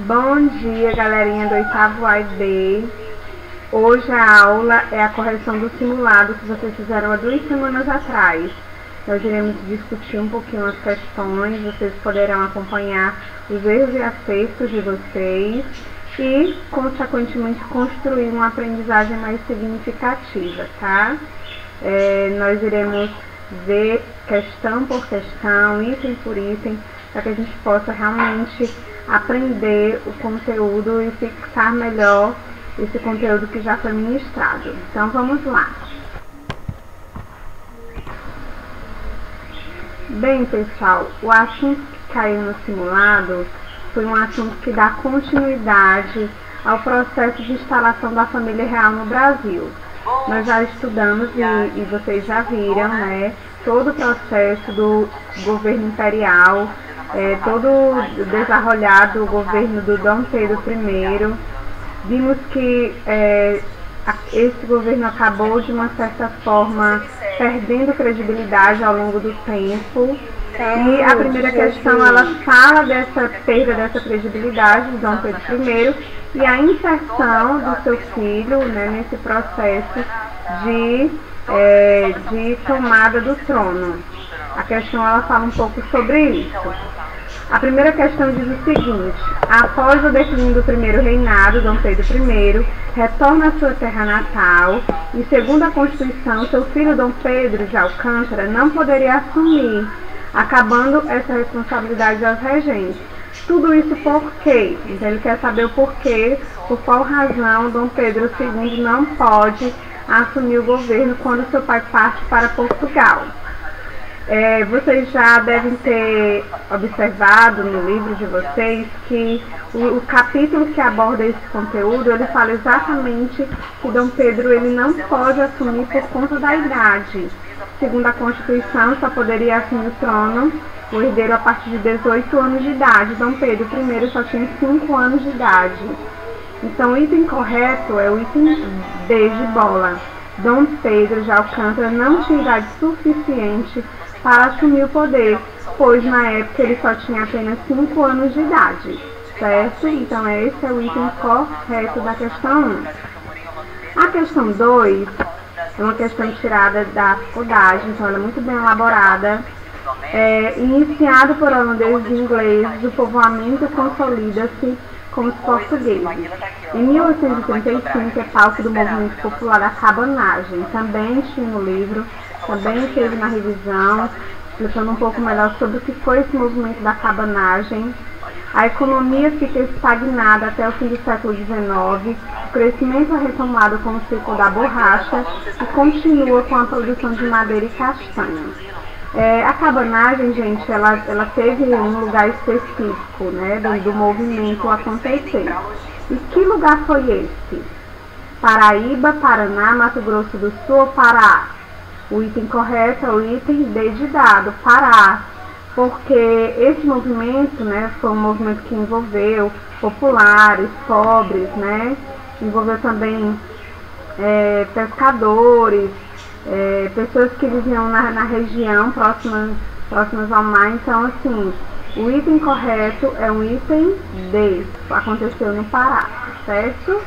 Bom dia, galerinha do oitavo AD. Hoje a aula é a correção do simulado que vocês fizeram há 2 semanas atrás. Nós iremos discutir um pouquinho as questões, vocês poderão acompanhar os erros e acertos de vocês e, consequentemente, construir uma aprendizagem mais significativa, tá? Nós iremos ver questão por questão, item por item, para que a gente possa realmente aprender o conteúdo e fixar melhor esse conteúdo que já foi ministrado. Então vamos lá. Bem, pessoal, o assunto que caiu no simulado foi um assunto que dá continuidade ao processo de instalação da família real no Brasil. Nós já estudamos e vocês já viram, né, todo o processo do governo imperial, todo o desarrollado governo do Dom Pedro I. Vimos que esse governo acabou, de uma certa forma, perdendo credibilidade ao longo do tempo. E a primeira questão, ela fala dessa perda dessa credibilidade de Dom Pedro I e a inserção do seu filho, né, nesse processo de tomada do trono. A questão, ela fala um pouco sobre isso. A primeira questão diz o seguinte: após o declínio do primeiro reinado, Dom Pedro I retorna à sua terra natal e, segundo a Constituição, seu filho Dom Pedro de Alcântara não poderia assumir, acabando essa responsabilidade aos regentes. Tudo isso por quê? Então ele quer saber o porquê, por qual razão Dom Pedro II não pode assumir o governo quando seu pai parte para Portugal. Vocês já devem ter observado no livro de vocês que o capítulo que aborda esse conteúdo, ele fala exatamente que Dom Pedro ele não pode assumir por conta da idade. Segundo a Constituição, só poderia assumir o trono o herdeiro a partir de 18 anos de idade. Dom Pedro I só tinha 5 anos de idade. Então o item correto é o item D de bola. Dom Pedro de Alcântara não tinha idade suficiente para assumir o poder, pois na época ele só tinha apenas 5 anos de idade, certo? Então esse é o item correto da questão 1. A questão 2 é uma questão tirada da faculdade, então ela é muito bem elaborada. Iniciado por holandeses e ingleses, o povoamento consolida-se com os portugueses. Em 1835 é palco do movimento popular da cabanagem. Também tinha no livro, também esteve na revisão, explicando um pouco melhor sobre o que foi esse movimento da cabanagem. A economia fica estagnada até o fim do século XIX, o crescimento é retomado com o ciclo da borracha e continua com a produção de madeira e castanha. A cabanagem, gente, ela teve um lugar específico, né, do movimento acontecer. E que lugar foi esse? Paraíba, Paraná, Mato Grosso do Sul ou Pará? O item correto é o item D de dado, Pará, porque esse movimento, né, foi um movimento que envolveu populares, pobres, né, envolveu também pescadores, pessoas que viviam na região próximas ao mar. Então, assim, o item correto é o item D, aconteceu no Pará, certo?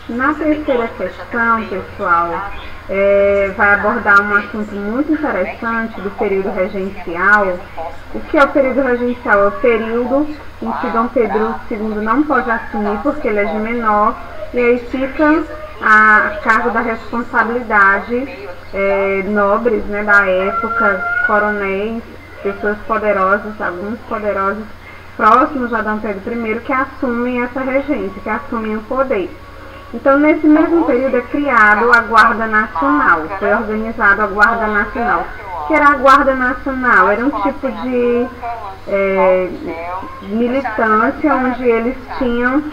Na terceira questão, pessoal, vai abordar um assunto muito interessante do período regencial. O que é o período regencial? É o período em que Dom Pedro II não pode assumir porque ele é de menor, e aí fica a cargo da responsabilidade nobres, né, da época, coronéis, pessoas poderosas, alguns poderosos próximos a Dom Pedro I que assumem essa regência, que assumem o poder. Então, nesse mesmo período é criado a Guarda Nacional, foi organizada a Guarda Nacional. O que era a Guarda Nacional? Era um tipo de militância onde eles tinham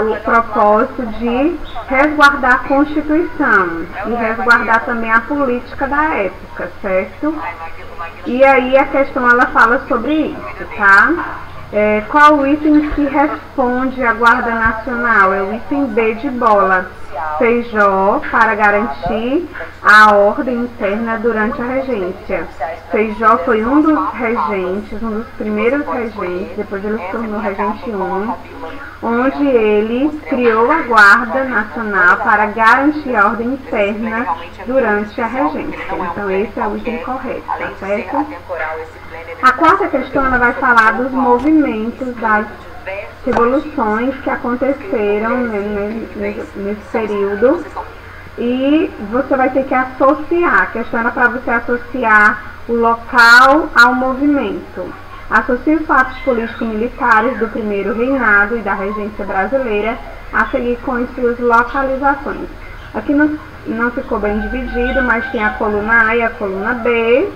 o propósito de resguardar a Constituição e resguardar também a política da época, certo? E aí a questão, ela fala sobre isso, tá? Qual o item que responde à Guarda Nacional? É o item B de bola. Feijó para garantir a ordem interna durante a regência. Feijó foi um dos regentes, um dos primeiros regentes, depois ele se tornou regente 1, onde ele criou a Guarda Nacional para garantir a ordem interna durante a regência. Então esse é o item correto, tá certo? A quarta questão ela vai falar dos movimentos das revoluções que aconteceram nesse período, e você vai ter que associar. A questão era para você associar o local ao movimento. Associe os fatos político-militares do primeiro reinado e da regência brasileira a seguir com as suas localizações. Aqui não ficou bem dividido, mas tem a coluna A e a coluna B.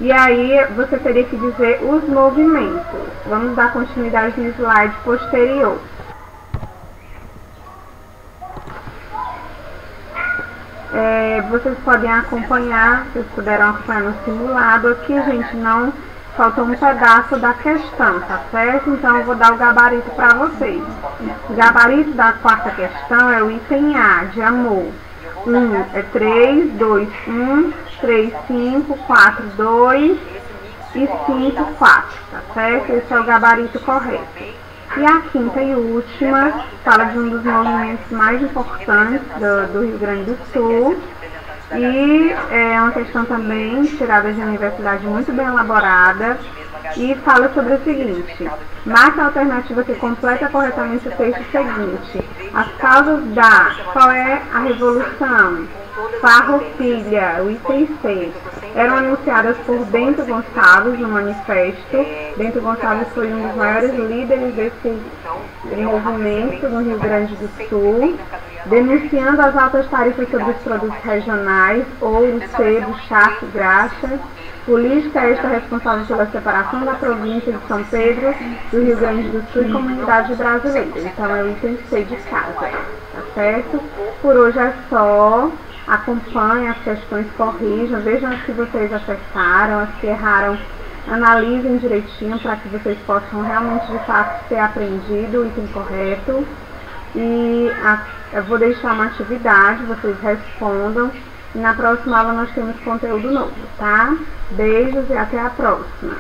E aí você teria que dizer os movimentos. Vamos dar continuidade no slide posterior. Vocês podem acompanhar, vocês puderam acompanhar no simulado. Aqui, gente, não faltou um pedaço da questão, tá certo? Então eu vou dar o gabarito para vocês. O gabarito da quarta questão é o item A, de amor. 1 é 3, 2, 1, 3, 5, 4, 2 e 5, 4, tá certo? Esse é o gabarito correto. E a quinta e última fala de um dos movimentos mais importantes do Rio Grande do Sul. E é uma questão também tirada de uma universidade muito bem elaborada. E fala sobre o seguinte: marque a alternativa que completa corretamente o texto seguinte. As causas da... Qual é a revolução? Farroupilha, o item C. Eram anunciadas por Bento Gonçalves no manifesto. Bento Gonçalves foi um dos maiores líderes desse movimento no Rio Grande do Sul, denunciando as altas tarifas sobre os produtos regionais, ouro, sebo, charque, graxa. Política esta responsável pela separação da província de São Pedro, do Rio Grande do Sul e comunidade brasileira. Então é o item C de casa, tá certo? Por hoje é só. Acompanhem as questões, corrijam, vejam as que vocês acertaram, as que erraram, analisem direitinho para que vocês possam realmente, de fato, ter aprendido o item correto. E eu vou deixar uma atividade, vocês respondam. E na próxima aula nós temos conteúdo novo, tá? Beijos e até a próxima!